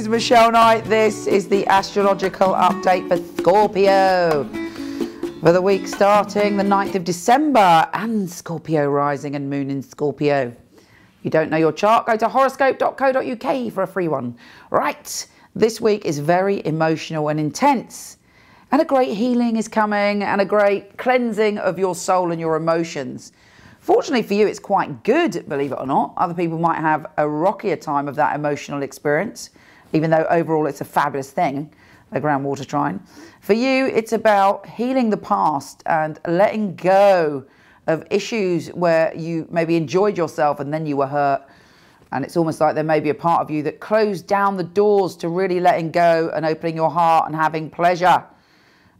is Michele Knight. This is the astrological update for Scorpio for the week starting the 9th of December and Scorpio rising and moon in Scorpio. If you don't know your chart, go to horoscope.co.uk for a free one. Right, this week is very emotional and intense, and a great healing is coming and a great cleansing of your soul and your emotions. Fortunately for you, it's quite good, believe it or not. Other people might have a rockier time of that emotional experience, even though overall it's a fabulous thing, the groundwater trine. For you, it's about healing the past and letting go of issues where you maybe enjoyed yourself and then you were hurt. And it's almost like there may be a part of you that closed down the doors to really letting go and opening your heart and having pleasure.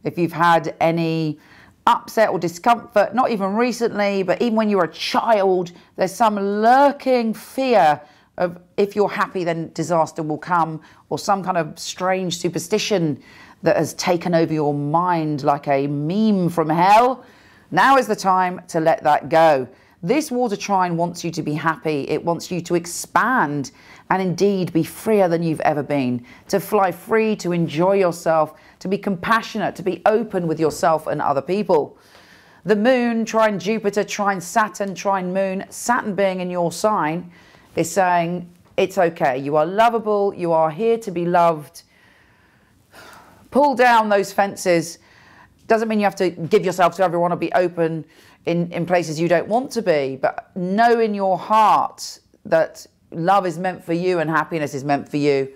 If you've had any upset or discomfort, not even recently, but even when you were a child, there's some lurking fear of if you're happy, then disaster will come, or some kind of strange superstition that has taken over your mind like a meme from hell. Now is the time to let that go. This water trine wants you to be happy. It wants you to expand and indeed be freer than you've ever been, to fly free, to enjoy yourself, to be compassionate, to be open with yourself and other people. The moon, trine Jupiter, trine Saturn, trine moon, Saturn being in your sign, is saying it's okay. You are lovable. You are here to be loved. Pull down those fences. Doesn't mean you have to give yourself to everyone or be open in places you don't want to be, but know in your heart that love is meant for you and happiness is meant for you,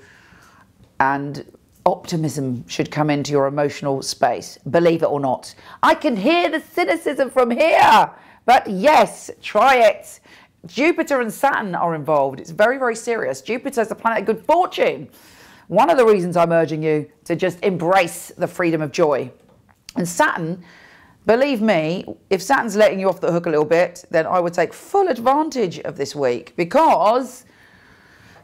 and optimism should come into your emotional space, believe it or not. I can hear the cynicism from here, but yes, try it. Jupiter and Saturn are involved. It's very, very serious. Jupiter is the planet of good fortune. One of the reasons I'm urging you to just embrace the freedom of joy. And Saturn, believe me, if Saturn's letting you off the hook a little bit, then I would take full advantage of this week, because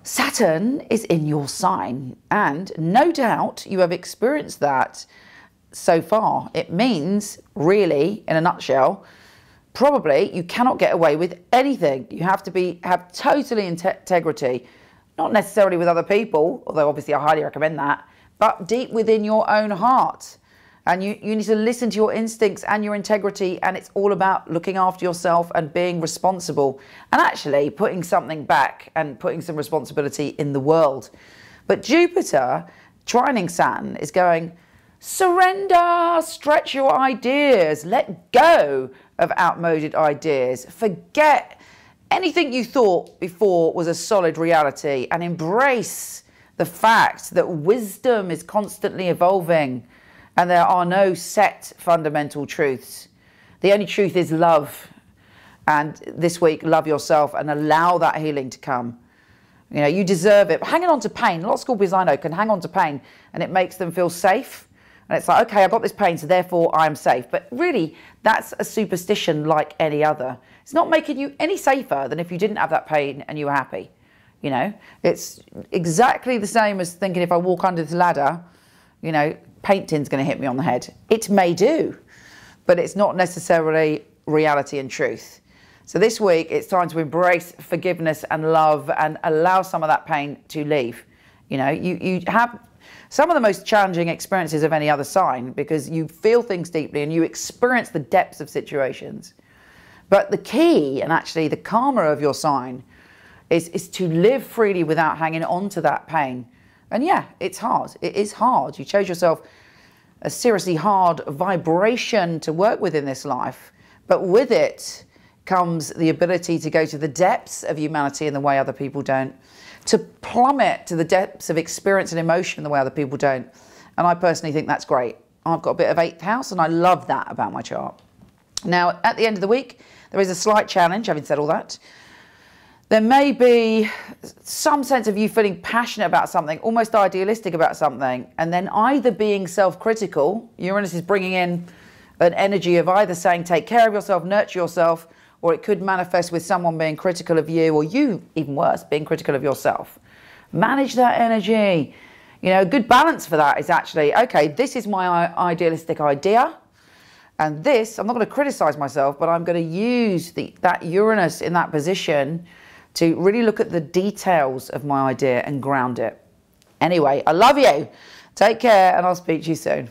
Saturn is in your sign, and no doubt you have experienced that so far. It means, really, in a nutshell, probably you cannot get away with anything. You have to have totally integrity, not necessarily with other people, although obviously I highly recommend that, but deep within your own heart. And you need to listen to your instincts and your integrity, and it's all about looking after yourself and being responsible and actually putting something back and putting some responsibility in the world. But Jupiter, trining Saturn, is going, surrender, stretch your ideas, let go of outmoded ideas, forget anything you thought before was a solid reality, and embrace the fact that wisdom is constantly evolving. And there are no set fundamental truths. The only truth is love. And this week, love yourself and allow that healing to come. You know, you deserve it. Hanging on to pain, a lot of Scorpios I know can hang on to pain and it makes them feel safe. And it's like, okay, I got this pain, so therefore I'm safe. But really, that's a superstition like any other. It's not making you any safer than if you didn't have that pain and you were happy. You know, it's exactly the same as thinking if I walk under this ladder, you know, paint tin's going to hit me on the head. It may do, but it's not necessarily reality and truth. So this week, it's time to embrace forgiveness and love and allow some of that pain to leave. You know, you have some of the most challenging experiences of any other sign because you feel things deeply and you experience the depths of situations. But the key, and actually the karma of your sign, is to live freely without hanging on to that pain. And yeah, it's hard. It is hard. You chose yourself a seriously hard vibration to work with in this life. But with it comes the ability to go to the depths of humanity in the way other people don't. To plummet to the depths of experience and emotion in the way other people don't. And I personally think that's great. I've got a bit of 8th house and I love that about my chart. Now, at the end of the week, there is a slight challenge, having said all that. There may be some sense of you feeling passionate about something, almost idealistic about something, and then either being self-critical, Uranus is bringing in an energy of either saying take care of yourself, nurture yourself, or it could manifest with someone being critical of you, or you, even worse, being critical of yourself. Manage that energy. You know, a good balance for that is actually, okay, this is my idealistic idea, and this, I'm not going to criticize myself, but I'm going to use that Uranus in that position to really look at the details of my idea and ground it. Anyway, I love you. Take care, and I'll speak to you soon.